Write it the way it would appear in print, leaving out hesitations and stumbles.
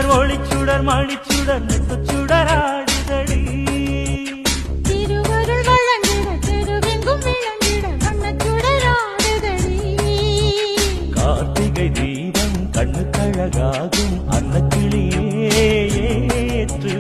சுடர் ஒளிச்சுடர் மணிச்சுடர் நெட்டுச்சுடராடுதடி திருவருள் வழங்கிட தெருவெங்கும் விளங்கிட வண்ணச்சுடராடுதடி கார்த்திகை தீபம் கண்ணுக்கழகாகும் அன்னக்கிளியே ஏற்று